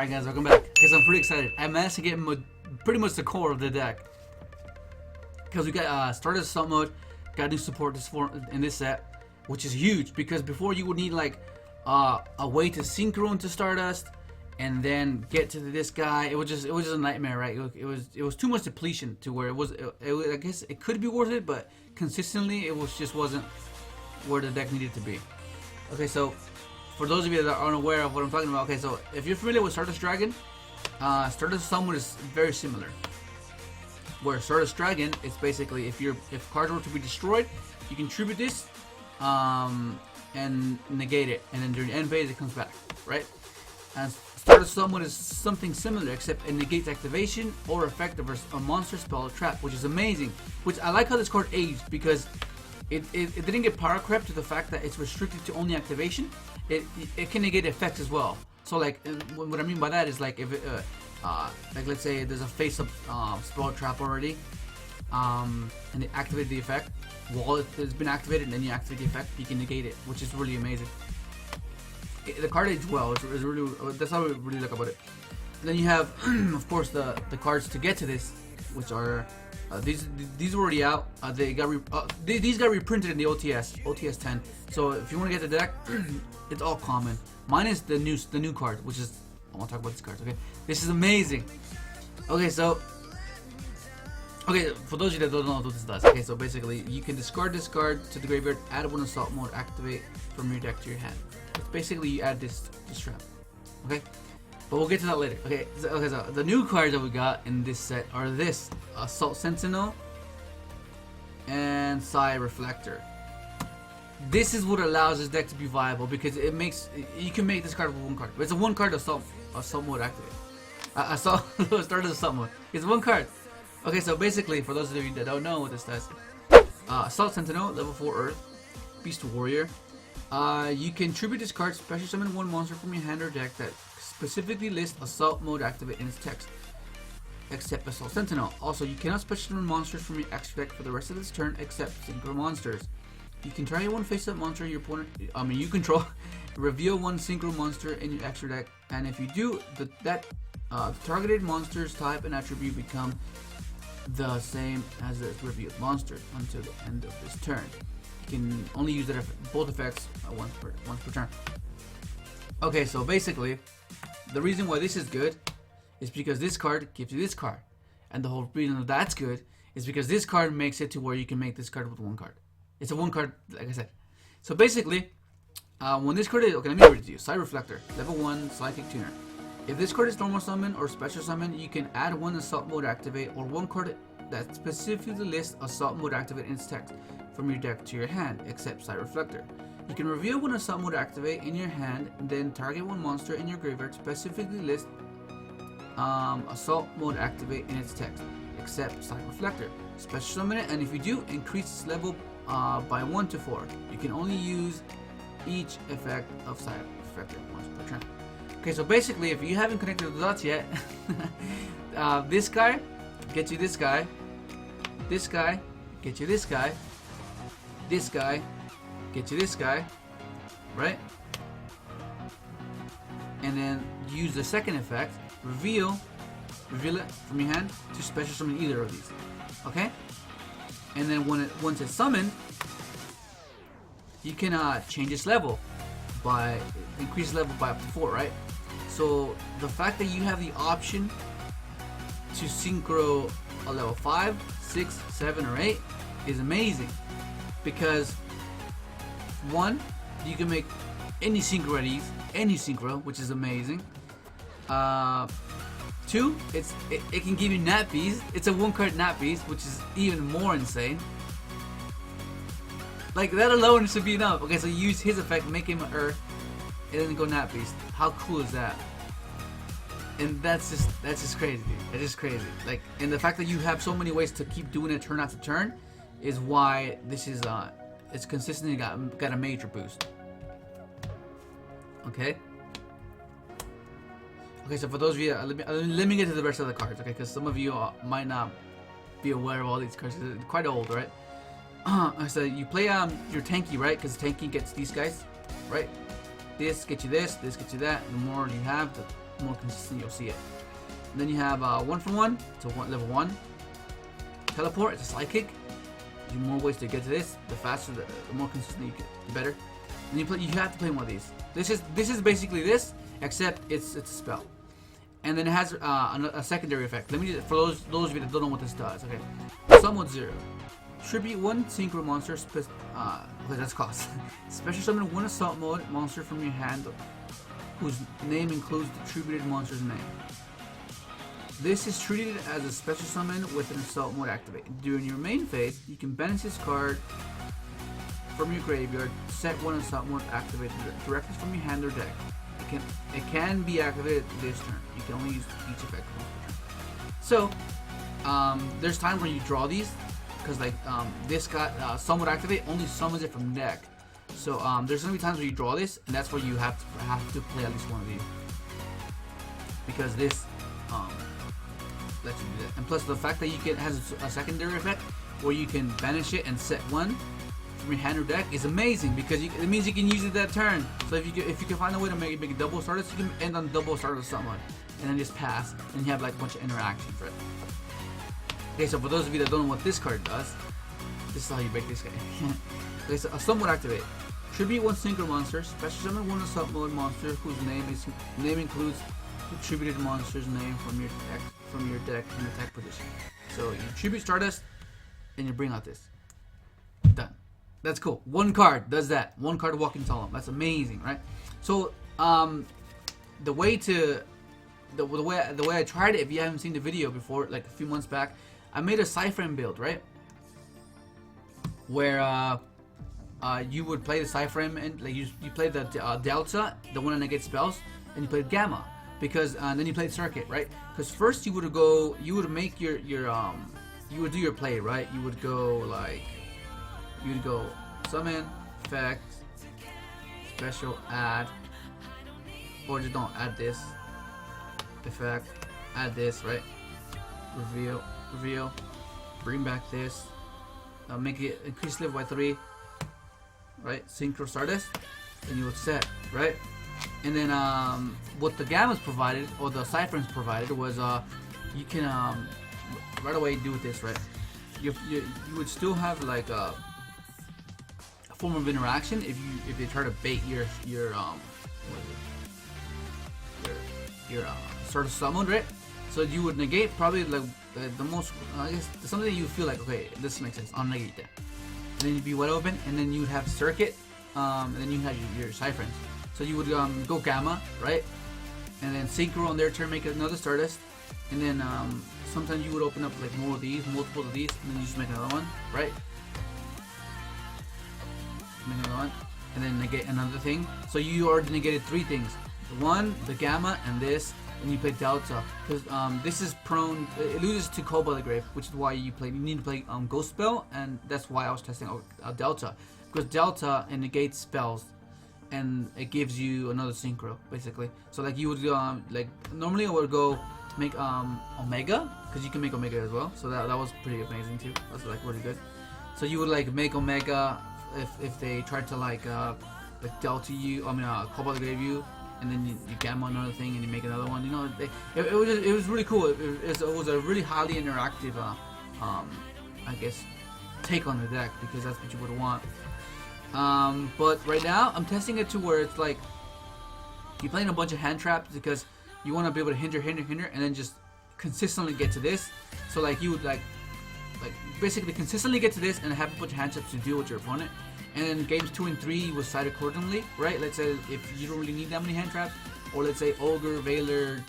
Alright guys, welcome back. Because I'm pretty excited. I managed to get pretty much the core of the deck. Because we got Stardust Assault Mode, got new support in this set, which is huge. Because before you would need like a way to synchro into Stardust, and then get to this guy. It was just a nightmare, right? It was too much depletion to where I guess it could be worth it, but consistently it just wasn't where the deck needed to be. Okay, so for those of you that are unaware of what I'm talking about, okay, so if you're familiar with Stardust Dragon, Stardust Summon is very similar. Where Stardust Dragon is basically if cards were to be destroyed, you can tribute this and negate it, and then during end phase it comes back, right? And Stardust Summon is something similar, except it negates activation or effect of a monster, spell, or trap, which is amazing. Which I like how this card aged, because it didn't get power crept to the fact that it's restricted to only activation. It can negate effects as well. So like, what I mean by that is like if it, like let's say there's a face-up spell trap already, and they activate the effect while it's been activated, and then you activate the effect, you can negate it, which is really amazing. The card aged well. It's really, that's how I really like about it. And then you have, of course, the cards to get to this, which are these were already out. These got reprinted in the OTS 10. So if you want to get the deck, it's all common. Mine is the new card, which is, I want to talk about this card. Okay, this is amazing. Okay, so for those of you that don't know what this does, okay, so basically you can discard this card to the graveyard, add one assault mode, activate from your deck to your hand. It's basically you add this trap. Okay, but we'll get to that later. Okay, so the new cards that we got in this set are this Assault Sentinel and Psi-Reflector. This is what allows this deck to be viable, because you can make this card with one card. But it's a one card assault mode activate. Stardust Assault Mode. It's one card. Okay, so basically, for those of you that don't know what this does, Assault Sentinel, level 4 Earth, Beast Warrior. You can tribute this card, special summon one monster from your hand or deck that specifically lists Assault Mode activate in its text, except Assault Sentinel. Also, you cannot special summon monsters from your extra deck for the rest of this turn, except Synchro monsters. You can target one face-up monster your opponent, you control, reveal one Synchro monster in your extra deck, and if you do, the targeted monster's type and attribute become the same as the revealed monster until the end of this turn. You can only use both effects once per turn. Okay, so basically, the reason why this is good is because this card gives you this card, and the whole reason that's good is because this card makes it to where you can make this card with one card. It's a one card, like I said. So basically, when this card is, okay, let me read it to you. Psi-Reflector, level 1 Psychic Tuner. If this card is normal summon or special summon, you can add one assault mode activate or one card that specifically lists assault mode activate in its text from your deck to your hand, except Psi-Reflector. You can reveal one assault mode activate in your hand, and then target one monster in your graveyard, specifically list assault mode activate in its text, except Psi-Reflector. Special summon it, and if you do, increase its level by 1 to 4. You can only use each effect of Psi-Reflector once per turn. Okay, so basically, if you haven't connected the dots yet, this guy gets you this guy, this guy gets you this guy, this guy gets you this guy, right? And then use the second effect, reveal it from your hand to special summon either of these. Okay? And then once it's summoned, you can change its level by increase level by up to 4, right? So the fact that you have the option to synchro a level 5, 6, 7, or 8 is amazing, because one, you can make any synchro at ease, any synchro, which is amazing. Two, it can give you Nat Beast. It's a one card Nat Beast, which is even more insane. Like, that alone should be enough. Okay, so you use his effect, make him an Earth, and then go Nat Beast. How cool is that? And that's just crazy. It's just crazy. Like, and the fact that you have so many ways to keep doing it turn after turn is why this is it's consistently got a major boost. Okay. Okay, so for those of you, let me get to the rest of the cards, okay? Because some of you might not be aware of all these cards. They're quite old, right? So you play your tanky, right? Because tanky gets these guys, right? This gets you this gets you that. The more you have, the more consistent you'll see it. And then you have 1 for 1, so level 1. Teleport, it's a sidekick. There's more ways to get to this. The faster, the more consistent you get, the better. And you have to play one of these. This is basically this, except it's a spell. And then it has a secondary effect. Let me just, for those of you that don't know what this does, okay. Summon 0. Tribute 1 Synchro monster, that's cost. Special summon 1 assault mode monster from your hand whose name includes the tributed monster's name. This is treated as a special summon with an assault mode activate. During your main phase, you can banish this card from your graveyard, set 1 assault mode activated directly from your hand or deck. It can be activated this turn. You can only use each effect. So, there's times when you draw these, because like this got somewhat activate only summons it from deck. So there's gonna be times where you draw this, and that's where you have to play at least one of these, because this lets you do that. And plus the fact that you can has a secondary effect where you can banish it and set 1 from your hand or deck is amazing, because it means you can use it that turn. So if you can find a way to make a double stardust, you can end on double stardust someone, and then just pass, and you have like a bunch of interactions, right? Okay, so for those of you that don't know what this card does, this is how you break this guy. Okay, so assault mode activate. Tribute 1 Synchro monster, special summon 1 assault mode monster whose name includes the tributed monster's name from your deck in attack position. So you tribute Stardust, and you bring out this. Done. That's cool. One card does that. One card walking solemn. That's amazing, right? So the way I tried it, if you haven't seen the video before, like a few months back, I made a psi-frame build, right? Where you would play the psi-frame and like you play the delta, the one that negates spells, and you played gamma, because then you played circuit, right? Because first you would do your play, right? You would go summon, effect, special, add, or just don't add this, effect, add this, right? Reveal, bring back this, make it increase level by 3, right? Synchro Stardust, and you would set, right? And then what the gammas provided, or the psi-frames provided, was you can right away do with this, right? You would still have like a form of interaction if they try to bait your sort of summon, right? So you would negate probably like the most, I guess something that you feel like, okay, this makes sense, I'll negate that. And then you'd be wide open, and then you'd have circuit, and then you have your psi-frames. So you would go gamma, right? And then synchro on their turn, make another Stardust, and then sometimes you would open up like more of these, multiple of these, and then you just make another one, right? Make another one, and then negate another thing. So you already negated 3 things: the one, the gamma, and this. And you play delta, because this is prone. It loses to Cold by the Grave, which is why you need to play Ghost Spell, and that's why I was testing delta, because delta negates spells, and it gives you another synchro basically. So like you would like normally I would go make Omega, because you can make Omega as well. So that was pretty amazing too. That's like really good. So you would like make Omega if they tried to like delta you. Cold by the Grave you. And then you gamma another thing, and you make another one. You know, it was really cool. It was a really highly interactive, I guess, take on the deck, because that's what you would want. But right now, I'm testing it to where it's like you're playing a bunch of hand traps, because you want to be able to hinder, and then just consistently get to this. So like you would like basically consistently get to this and have a bunch of hand traps to deal with your opponent. And then games 2 and 3 you will side accordingly, right? Let's say if you don't really need that many hand traps, or let's say Ogre, Veiler,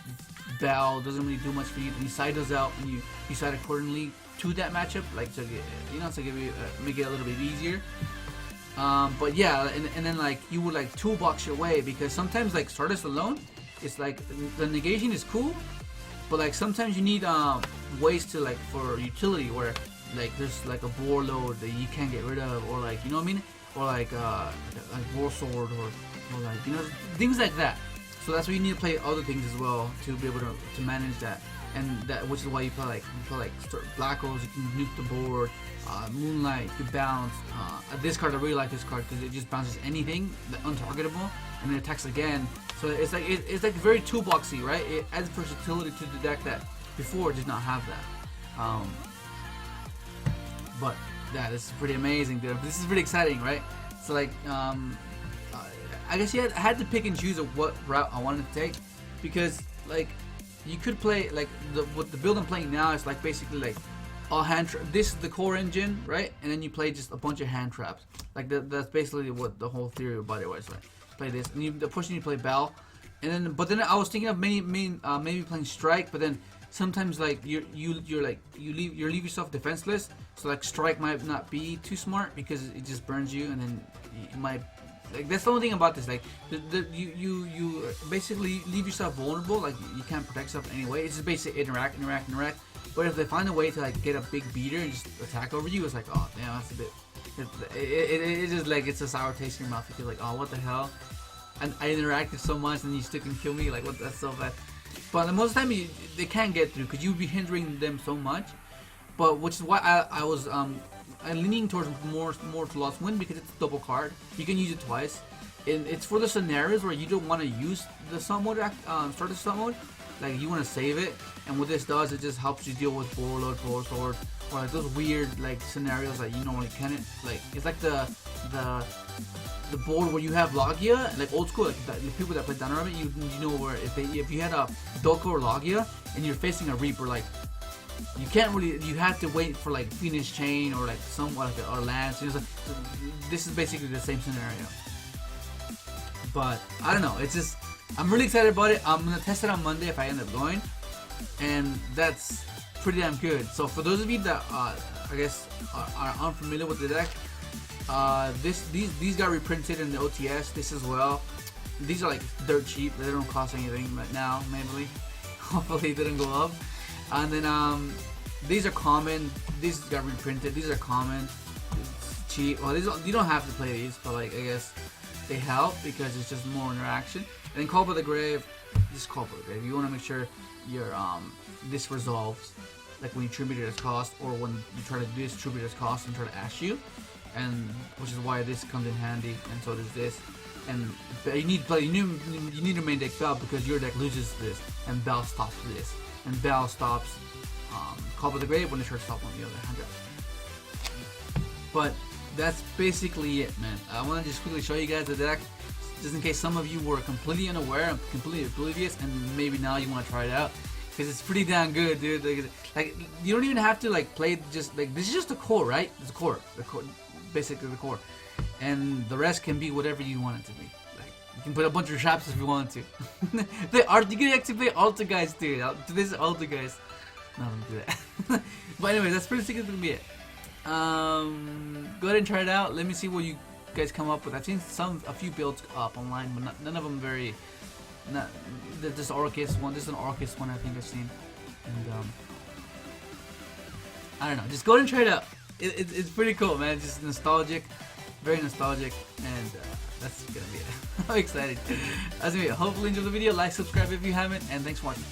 Bell doesn't really do much for you, then you side those out and you side accordingly to that matchup, like to make it a little bit easier. But yeah, and then like you would like toolbox your way, because sometimes like Stardust alone, it's like the negation is cool, but like sometimes you need ways to like for utility where like there's like a boar load that you can't get rid of, or like, you know what I mean, or like war sword, or like, you know, things like that. So that's why you need to play other things as well to be able to manage that, and that, which is why you play like Black Holes. You can nuke the board. Moonlight, you bounce. This card, I really like this card because it just bounces anything untargetable, and then attacks again. So it's like it's like very toolboxy, right? It adds versatility to the deck that before did not have that. But yeah, this is pretty amazing, dude. This is pretty exciting, right? So like, I guess I had to pick and choose of what route I wanted to take, because like you could play like what the build I'm playing now is like basically like all hand this is the core engine, right? And then you play just a bunch of hand traps. Like that's basically what the whole theory about it was. Like play this, and the pushing you play Bell, and then but then I was thinking of maybe playing Strike, but then sometimes like you leave yourself defenseless, so like Strike might not be too smart because it just burns you, and then you might like that's the only thing about this, like you basically leave yourself vulnerable, like you can't protect yourself anyway. It's just basically interact. But if they find a way to like get a big beater and just attack over you, it's like, oh damn, that's a bit. It's just like it's a sour taste in your mouth. You feel like, oh, what the hell? And I interacted so much, and you still can kill me. Like, what? That's so bad. But the most of the time, they can't get through because you'd be hindering them so much. But which is why I was I'm leaning towards more to Lost Wind, because it's a double card. You can use it twice. And it's for the scenarios where you don't want to use the sun mode, start the sun mode. Like you want to save it, and what this does, it just helps you deal with Warlord, Sword, or like those weird like scenarios that you normally can't. Like it's like the board where you have Logia, like old school, like the people that play Dynamite, you know where if you had a Doko or Logia and you're facing a Reaper, like you can't really, you have to wait for like Phoenix Chain or like somewhat like or Lance. Like, this is basically the same scenario. But I don't know, it's just I'm really excited about it. I'm gonna test it on Monday if I end up going, and that's pretty damn good. So for those of you that I guess are unfamiliar with the deck, these got reprinted in the OTS. This as well. These are like dirt cheap. They don't cost anything right now. Maybe, hopefully they didn't go up. And then these are common. These got reprinted. These are common. It's cheap. Well, you don't have to play these, but like I guess they help because it's just more interaction. And then Call by the Grave. This is Call by the Grave. You want to make sure your this resolves, like when you tribute it as cost, or when you try to distribute it as cost and try to ash you, and which is why this comes in handy, and so does this. And you need to play. You need to main deck Bell because your deck loses this, and Bell stops this, and Bell stops Call by the Grave when it starts stopping on the other hand. But that's basically it, man. I want to just quickly show you guys the deck, just in case some of you were completely unaware and completely oblivious, and maybe now you want to try it out, because it's pretty damn good, dude. Like you don't even have to like play just like this is just the core, right? It's the core, basically the core, and the rest can be whatever you want it to be. Like you can put a bunch of traps if you want to. You can actually play Alta guys, dude. This is Alta guys. No, don't do that. But anyway, that's pretty gonna be it. Go ahead and try it out. Let me see what you guys come up with. I've seen a few builds up online, but none of them very. This Orcus one. This is an Orcus one I think I've seen, and I don't know. Just go ahead and try it out. It's pretty cool, man. It's just nostalgic, very nostalgic, and that's gonna be it. I'm excited. That's gonna be it. Hopefully enjoy the video. Like, subscribe if you haven't, and thanks for watching.